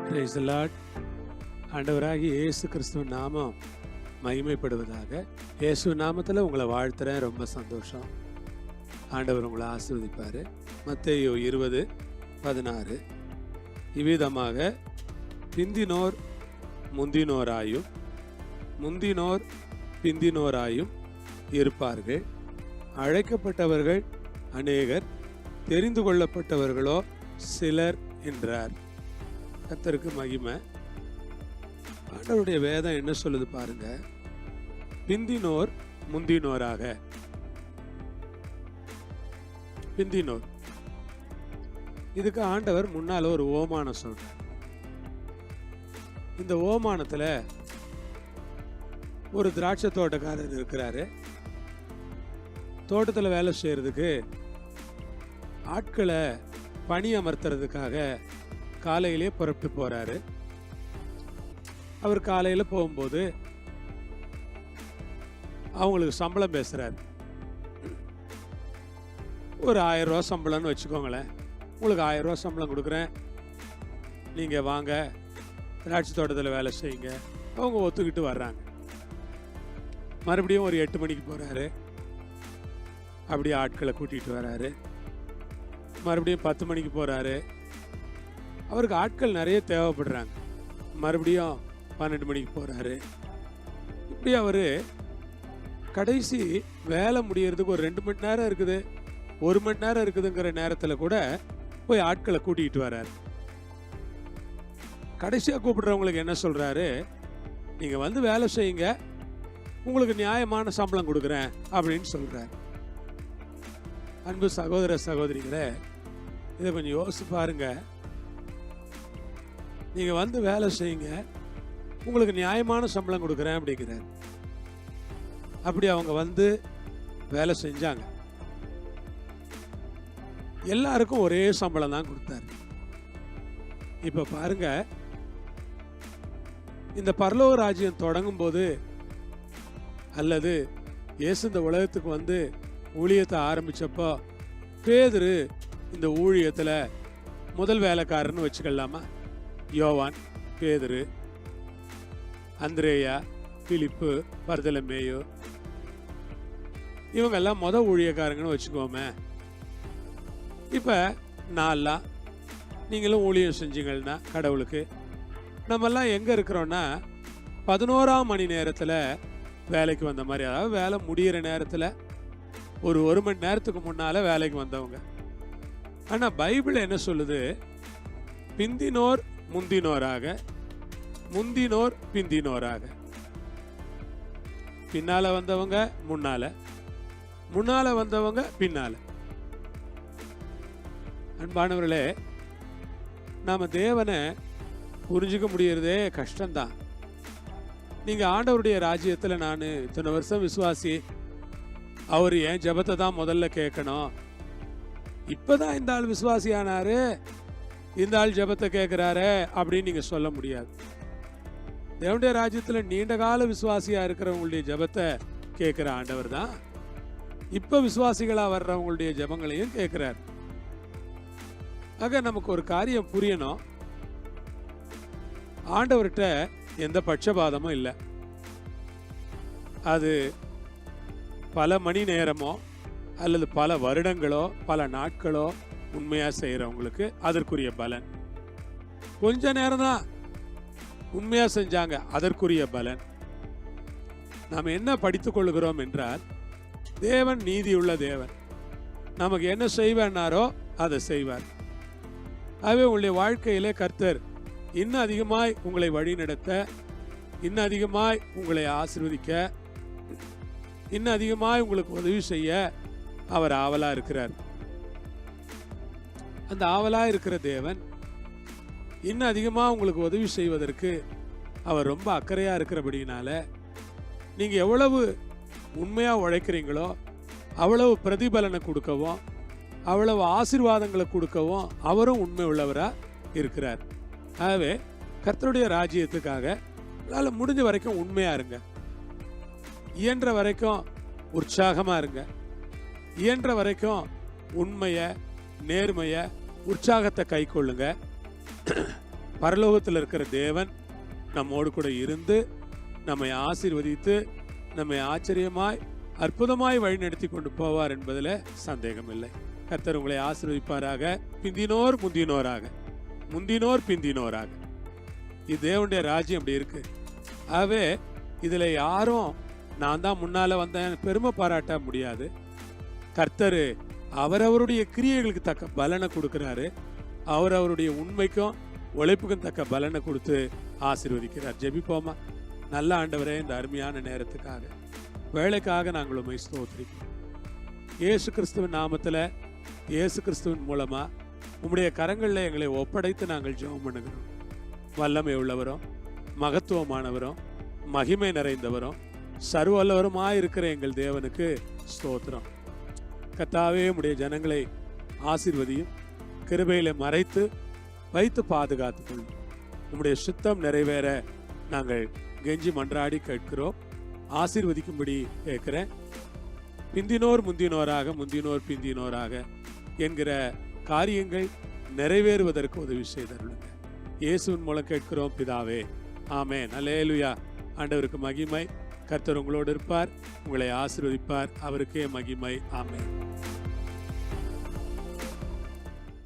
Praise the Lord. ஆண்டவராகிய இயேசு கிறிஸ்துவின் நாமம் மகிமைப்படுவதாக. இயேசு நாமத்தில் உங்களை வாழ்த்துறேன். ரொம்ப சந்தோஷம். ஆண்டவர் உங்களை ஆசீர்வதிப்பார். மத்தேயு 20:16 இவ்விதமாக பிந்தினோர் முந்தினோராயும் முந்தினோர் பிந்தினோராயும் இருப்பார்கள். அழைக்கப்பட்டவர்கள் அநேகர், தெரிந்து கொள்ளப்பட்டவர்களோ சிலர் என்றார். கர்த்தருக்கு மகிமை. ஆண்டவருடைய வேதம் என்ன சொல்லுது பாருங்க. பிந்தினோர் முந்தினோராக. பிந்தினோர், இதுக்கு ஆண்டவர் முன்னால ஒரு ஓமானம் சொல்றார். இந்த ஓமானத்துல ஒரு திராட்சை தோட்டக்காரர் இருக்கிறாரு. தோட்டத்தில் வேலை செய்யறதுக்கு ஆட்களை பணி அமர்த்துறதுக்காக காலையிலே புறப்பட்டு போறாரு. அவர் காலையில போகும்போது அவங்களுக்கு சம்பளம் பேசுறாரு. ஒரு 1000 ரூபா சம்பளம்னு வச்சுக்கோங்களேன். உங்களுக்கு 1000 ரூபா சம்பளம் கொடுக்குறேன், நீங்க வாங்க திராட்சை தோட்டத்தில் வேலை செய்யுங்க. அவங்க ஒத்துக்கிட்டு வர்றாங்க. மறுபடியும் ஒரு 8 மணிக்கு போறாரு. அப்படியே ஆட்களை கூட்டிகிட்டு வராரு. மறுபடியும் 10 மணிக்கு போறாரு. அவருக்கு ஆட்கள் நிறைய தேவைப்படுறாங்க. மறுபடியும் 12 மணிக்கு போறாரு. இப்படி அவர் கடைசி வேலை முடியறதுக்கு ஒரு 2 மணி நேரம் இருக்குது, 1 மணி நேரம் இருக்குதுங்கிற நேரத்தில் கூட போய் ஆட்களை கூட்டிகிட்டு வர்றாரு. கடைசியாக கூப்பிடுறவங்களுக்கு என்ன சொல்றாரு, நீங்க வந்து வேலை செய்யுங்க, உங்களுக்கு நியாயமான சம்பளம் கொடுக்குறேன் அப்படின்னு சொல்றாரு. அன்பு சகோதர சகோதரிகளே, இதை கொஞ்சம் யோசிச்சு பாருங்க. நீங்க வந்து வேலை செய்யுங்க, உங்களுக்கு நியாயமான சம்பளம் கொடுக்குறேன் அப்படிங்கிறார். அப்படி அவங்க வந்து வேலை செஞ்சாங்க. எல்லாருக்கும் ஒரே சம்பளம் தான் கொடுத்தாரு. இப்ப பாருங்க, இந்த பரலோக ராஜ்யம் தொடங்கும் போது அல்லது இயேசு இந்த உலகத்துக்கு வந்து ஊழியத்தை ஆரம்பிச்சப்போ பேதுரு இந்த ஊழியத்துல முதல் வேலைக்காரன்னு வச்சுக்கலாமா? யோவான், பேதுரு, அந்திரேயா, பிலிப்பு, பர்தலமேயு, இவங்கெல்லாம் ஊழியக்காரங்கன்னு வச்சுக்கோமே. இப்ப நான்லாம் நீங்களும் ஊழியம் செஞ்சீங்கன்னா கடவுளுக்கு, நம்மெல்லாம் எங்க இருக்கிறோம்னா 11ஆம் மணி நேரத்துல வேலைக்கு வந்த மாதிரி, அதாவது வேலை முடிகிற நேரத்துல ஒரு 1 மணி நேரத்துக்கு முன்னால வேலைக்கு வந்தவங்க. ஆனா பைபிள் என்ன சொல்லுது, பிந்தினோர் முந்தினோராக, முந்தினோர் பிந்தினோராக. பின்னால வந்தவங்க முன்னால, முன்னால வந்தவங்க பின்னால. அன்பானவர்களே, நாம தேவனை புரிஞ்சுக்க முடியறதே கஷ்டம்தான். நீங்க ஆண்டவருடைய ராஜ்யத்துல நான் இத்தனை வருஷம் விசுவாசி, அவர் என் ஜெபத்தை தான் முதல்ல கேட்கணும், இப்பதான் இந்த ஆள் விசுவாசி ஆனாரு, இந்த ஆள் ஜெபத்தை கேட்கிறாரு அப்படின்னு நீங்க சொல்ல முடியாது. தேவனுடைய ராஜ்யத்துல நீண்ட கால விசுவாசியா இருக்கிறவங்களுடைய ஜெபத்தை கேட்கிற ஆண்டவர் தான் இப்ப விசுவாசிகளா வர்றவங்களுடைய ஜெபங்களையும் கேட்கிறார். ஆக நமக்கு ஒரு காரியம் புரியணும், ஆண்டவர்கிட்ட எந்த பட்சபாதமும் இல்லை. அது பல மணி நேரமோ அல்லது பல வருடங்களோ பல நாட்களோ உண்மையா செய்யறவங்களுக்கு அதற்குரிய பலன். கொஞ்ச நேரம் தான் உண்மையா செஞ்சாங்க, அதற்குரிய பலன். நாம் என்ன படித்துக் கொள்கிறோம் என்றால், தேவன் நீதியுள்ள தேவன். நமக்கு என்ன செய்வார்னாரோ அதை செய்வார். ஆகவே உங்களுடைய வாழ்க்கையிலே கர்த்தர் இன்னும் அதிகமாய் உங்களை வழி நடத்த, இன்னும் அதிகமாய் உங்களை ஆசீர்வதிக்க, இன்னும் அதிகமாய் உங்களுக்கு உதவி செய்ய அவர் ஆவலா இருக்கிறார். அந்த ஆவலா இருக்கிற தேவன் இன்னும் அதிகமா உங்களுக்கு உதவி செய்வதற்கு அவர் ரொம்ப அக்கறையா இருக்கிறபடினால, நீங்க எவ்வளவு உண்மையா உழைக்கிறீங்களோ அவ்வளவு பிரதிபலனை கொடுக்கவும், அவ்வளவு ஆசீர்வாதங்களை கொடுக்கவும் அவரும் உண்மை உள்ளவரா இருக்கிறார். ஆகவே கர்த்தருடைய ராஜ்யத்துக்காக உங்களால முடிஞ்ச வரைக்கும் உண்மையா இருங்க, இயன்ற வரைக்கும் உற்சாகமா இருங்க, இயன்ற வரைக்கும் உண்மைய, நேர்மைய, உற்சாகத்தை கை கொள்ளுங்க. பரலோகத்தில் இருக்கிற தேவன் நம்மோடு கூட இருந்து நம்மை ஆசீர்வதித்து நம்மை ஆச்சரியமாய் அற்புதமாய் வழிநடத்தி கொண்டு போவார் என்பதில் சந்தேகம் இல்லை. கர்த்தர் உங்களை ஆசீர்வதிப்பாராக. பிந்தினோர் முந்தினோராக, முந்தினோர் பிந்தினோராக. இது தேவனுடைய ராஜ்யம் அப்படி இருக்கு. ஆகவே இதுல யாரும் நான் தான் முன்னால வந்தேன் பெருமை பாராட்ட முடியாது. கர்த்தர் அவரவருடைய கிரியைகளுக்கு தக்க பலனை கொடுக்கிறாரு. அவரவருடைய உண்மைக்கும் உழைப்புக்கும் தக்க பலனை கொடுத்து ஆசீர்வதிக்கிறார். ஜெபிப்போமா. நல்ல ஆண்டவரே, இந்த அருமையான நேரத்துக்காக வேலைக்காக நாங்கள் உம்மை ஸ்தோத்திரிக்கிறோம். இயேசு கிறிஸ்துவின் நாமத்தில், இயேசு கிறிஸ்துவின் மூலமா உம்முடைய கரங்களில் எங்களை ஒப்படைத்து நாங்கள் ஜெபம் பண்ணுகிறோம். வல்லமை உள்ளவரும் மகத்துவமானவரும் மகிமை நிறைந்தவரும் சர்வவல்லவருமாய் இருக்கிற எங்கள் தேவனுக்கு ஸ்தோத்திரம். கர்த்தாவே, உம்முடைய ஜனங்களை ஆசீர்வதியும், கிருபையில மறைத்து வைத்து பாதுகாத்துக் கொள்ளும். உம்முடைய சித்தம் நிறைவேற நாங்கள் கெஞ்சி மன்றாடி கேட்கிறோம். ஆசீர்வதிக்கும்படி கேட்கிறேன். பிந்தினோர் முந்தினோராக, முந்தினோர் பிந்தினோராக என்கிற காரியங்கள் நிறைவேறுவதற்கு உதவி செய்தருளுங்க. இயேசுவின் மூலம் கேட்கிறோம் பிதாவே, ஆமென். அல்லேலூயா. ஆண்டவருக்கு மகிமை. கர்த்தர் உங்களோடு இருப்பார், உங்களை ஆசீர்வதிப்பார். அவருக்கே மகிமை. ஆமென்.